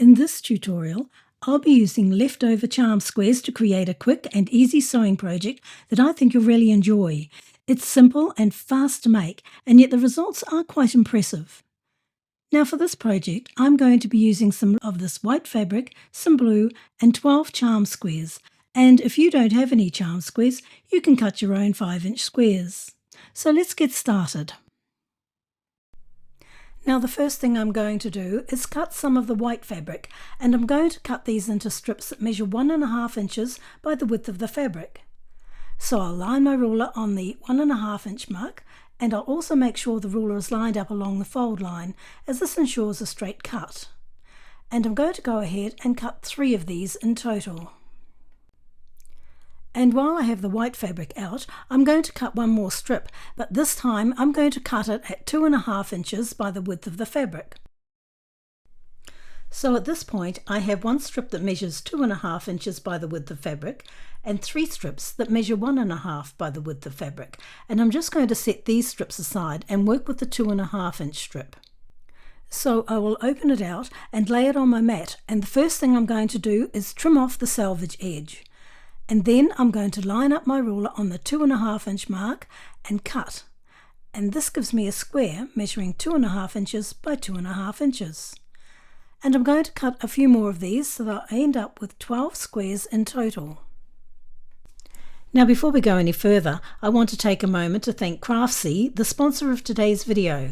In this tutorial, I'll be using leftover charm squares to create a quick and easy sewing project that I think you'll really enjoy. It's simple and fast to make, and yet the results are quite impressive. Now for this project, I'm going to be using some of this white fabric, some blue, and 12 charm squares. And if you don't have any charm squares, you can cut your own 5-inch squares. So let's get started. Now the first thing I'm going to do is cut some of the white fabric, and I'm going to cut these into strips that measure 1.5 inches by the width of the fabric. So I'll line my ruler on the 1.5 inch mark, and I'll also make sure the ruler is lined up along the fold line, as this ensures a straight cut. And I'm going to go ahead and cut 3 of these in total. And while I have the white fabric out, I'm going to cut one more strip, but this time I'm going to cut it at 2.5 inches by the width of the fabric. So at this point I have one strip that measures 2.5 inches by the width of fabric and 3 strips that measure 1.5 by the width of fabric, and I'm just going to set these strips aside and work with the 2.5 inch strip. So I will open it out and lay it on my mat, and the first thing I'm going to do is trim off the selvage edge. And then I'm going to line up my ruler on the 2.5 inch mark and cut. And this gives me a square measuring 2.5 inches by 2.5 inches. And I'm going to cut a few more of these so that I end up with 12 squares in total. Now before we go any further, I want to take a moment to thank Craftsy, the sponsor of today's video.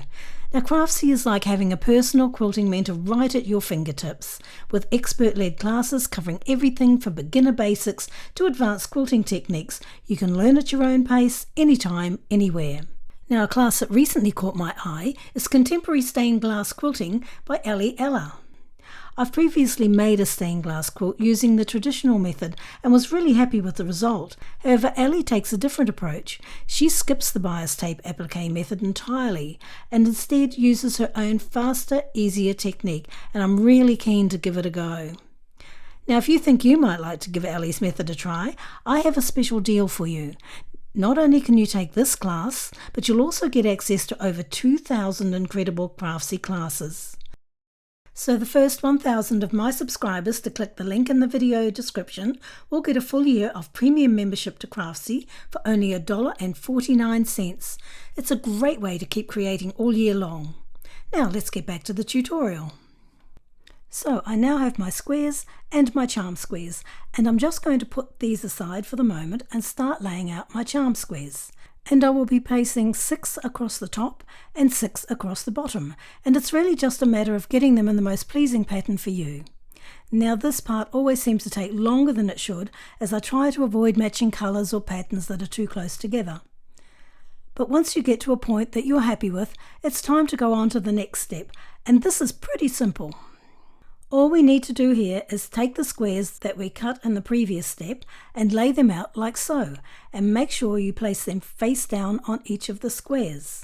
Now Craftsy is like having a personal quilting mentor right at your fingertips, with expert-led classes covering everything from beginner basics to advanced quilting techniques. You can learn at your own pace, anytime, anywhere. Now a class that recently caught my eye is Contemporary Stained Glass Quilting by Alanda. I've previously made a stained glass quilt using the traditional method and was really happy with the result. However, Ali takes a different approach. She skips the bias tape applique method entirely and instead uses her own faster, easier technique, and I'm really keen to give it a go. Now if you think you might like to give Ali's method a try, I have a special deal for you. Not only can you take this class, but you'll also get access to over 2,000 incredible Craftsy classes. So the first 1,000 of my subscribers to click the link in the video description will get a full year of premium membership to Craftsy for only $1.49. It's a great way to keep creating all year long. Now let's get back to the tutorial. So I now have my squares and my charm squares, and I'm just going to put these aside for the moment and start laying out my charm squares. And I will be placing 6 across the top and 6 across the bottom, and it's really just a matter of getting them in the most pleasing pattern for you. Now this part always seems to take longer than it should, as I try to avoid matching colours or patterns that are too close together. But once you get to a point that you're happy with, it's time to go on to the next step, and this is pretty simple. All we need to do here is take the squares that we cut in the previous step and lay them out like so, and make sure you place them face down on each of the squares.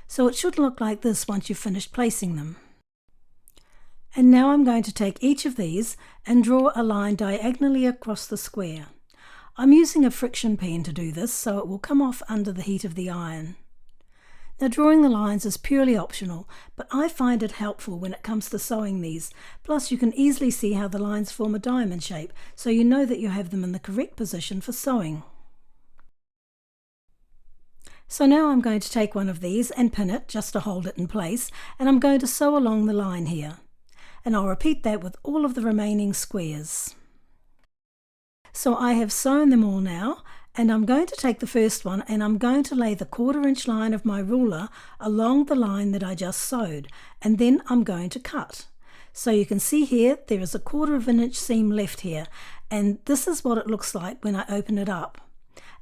So it should look like this once you've finished placing them. And now I'm going to take each of these and draw a line diagonally across the square. I'm using a friction pen to do this, so it will come off under the heat of the iron. Now drawing the lines is purely optional, but I find it helpful when it comes to sewing these. Plus you can easily see how the lines form a diamond shape, so you know that you have them in the correct position for sewing. So now I'm going to take one of these and pin it just to hold it in place, and I'm going to sew along the line here. And I'll repeat that with all of the remaining squares. So I have sewn them all now, and I'm going to take the first one and I'm going to lay the 1/4 inch line of my ruler along the line that I just sewed, and then I'm going to cut. So you can see here there is a 1/4 inch seam left here, and this is what it looks like when I open it up.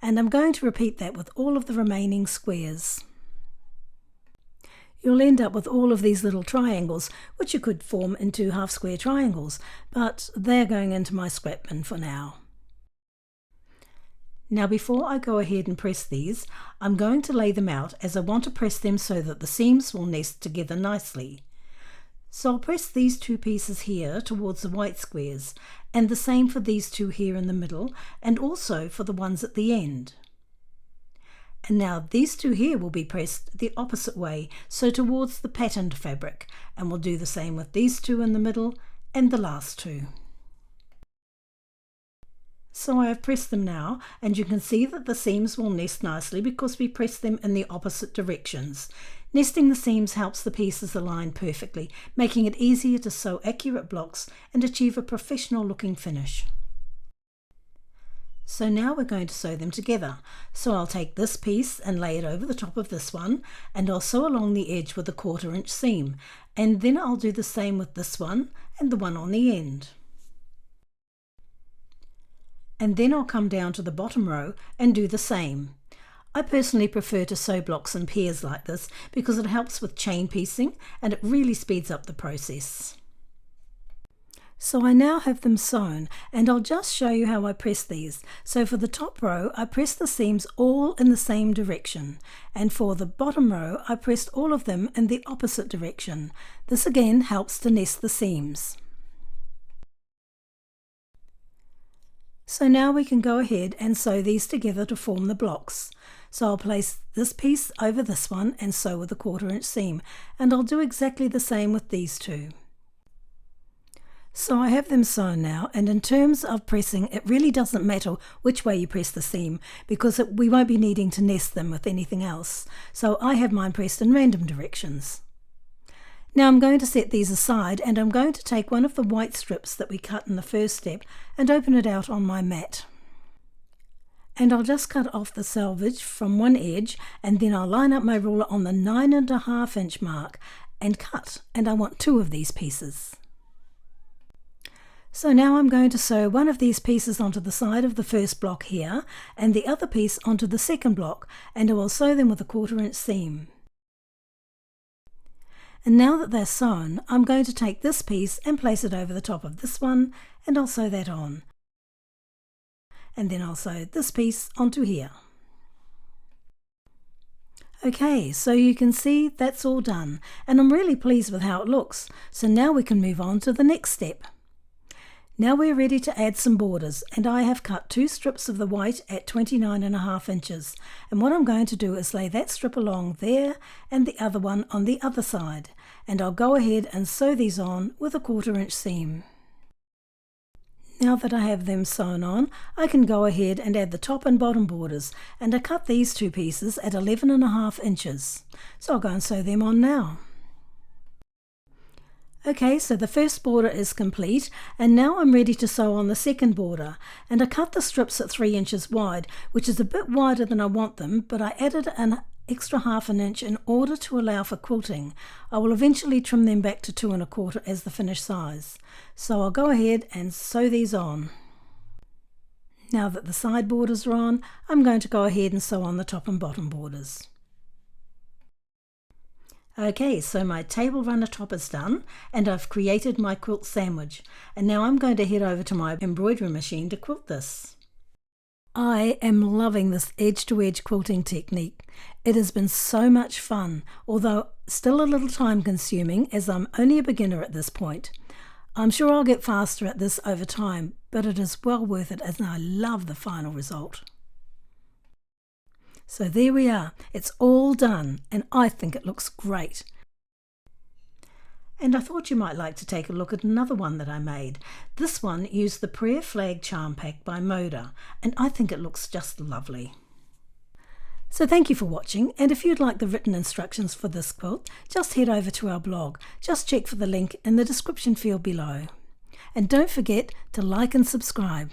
And I'm going to repeat that with all of the remaining squares. You'll end up with all of these little triangles, which you could form into half square triangles, but they're going into my scrap bin for now. Now before I go ahead and press these, I'm going to lay them out, as I want to press them so that the seams will nest together nicely. So I'll press these 2 pieces here towards the white squares, and the same for these 2 here in the middle, and also for the ones at the end. And now these 2 here will be pressed the opposite way, so towards the patterned fabric, and we'll do the same with these 2 in the middle and the last two. So I have pressed them now, and you can see that the seams will nest nicely because we press them in the opposite directions. Nesting the seams helps the pieces align perfectly, making it easier to sew accurate blocks and achieve a professional looking finish. So now we're going to sew them together. So I'll take this piece and lay it over the top of this one, and I'll sew along the edge with a 1/4 inch seam, and then I'll do the same with this one and the one on the end. And then I'll come down to the bottom row and do the same. I personally prefer to sew blocks in pairs like this because it helps with chain piecing and it really speeds up the process. So I now have them sewn, and I'll just show you how I press these. So for the top row I pressed the seams all in the same direction, and for the bottom row I pressed all of them in the opposite direction. This again helps to nest the seams. So now we can go ahead and sew these together to form the blocks. So I'll place this piece over this one and sew with a 1/4 inch seam, and I'll do exactly the same with these two. So I have them sewn now, and in terms of pressing, it really doesn't matter which way you press the seam because we won't be needing to nest them with anything else. So I have mine pressed in random directions. Now I'm going to set these aside, and I'm going to take one of the white strips that we cut in the first step and open it out on my mat. And I'll just cut off the selvage from one edge, and then I'll line up my ruler on the 9.5 inch mark and cut, and I want 2 of these pieces. So now I'm going to sew one of these pieces onto the side of the first block here, and the other piece onto the second block, and I will sew them with a 1/4 inch seam. And now that they're sewn, I'm going to take this piece and place it over the top of this one, and I'll sew that on. And then I'll sew this piece onto here. Okay, so you can see that's all done, and I'm really pleased with how it looks. So now we can move on to the next step. Now we're ready to add some borders, and I have cut 2 strips of the white at 29.5 inches, and what I'm going to do is lay that strip along there and the other one on the other side, and I'll go ahead and sew these on with a 1/4 inch seam. Now that I have them sewn on, I can go ahead and add the top and bottom borders, and I cut these 2 pieces at 11.5 inches, so I'll go and sew them on now. Okay, so the first border is complete, and now I'm ready to sew on the second border, and I cut the strips at 3 inches wide, which is a bit wider than I want them, but I added an extra 1/2 inch in order to allow for quilting. I will eventually trim them back to 2 1/4 as the finished size. So I'll go ahead and sew these on. Now that the side borders are on, I'm going to go ahead and sew on the top and bottom borders. Okay, so my table runner top is done, and I've created my quilt sandwich, and now I'm going to head over to my embroidery machine to quilt this. I am loving this edge-to-edge quilting technique. It has been so much fun, although still a little time consuming as I'm only a beginner at this point. I'm sure I'll get faster at this over time, but it is well worth it as I love the final result. So there we are, it's all done, and I think it looks great. And I thought you might like to take a look at another one that I made. This one used the Prayer Flag Charm Pack by Moda, and I think it looks just lovely. So thank you for watching, and if you'd like the written instructions for this quilt, just head over to our blog. Just check for the link in the description field below. And don't forget to like and subscribe.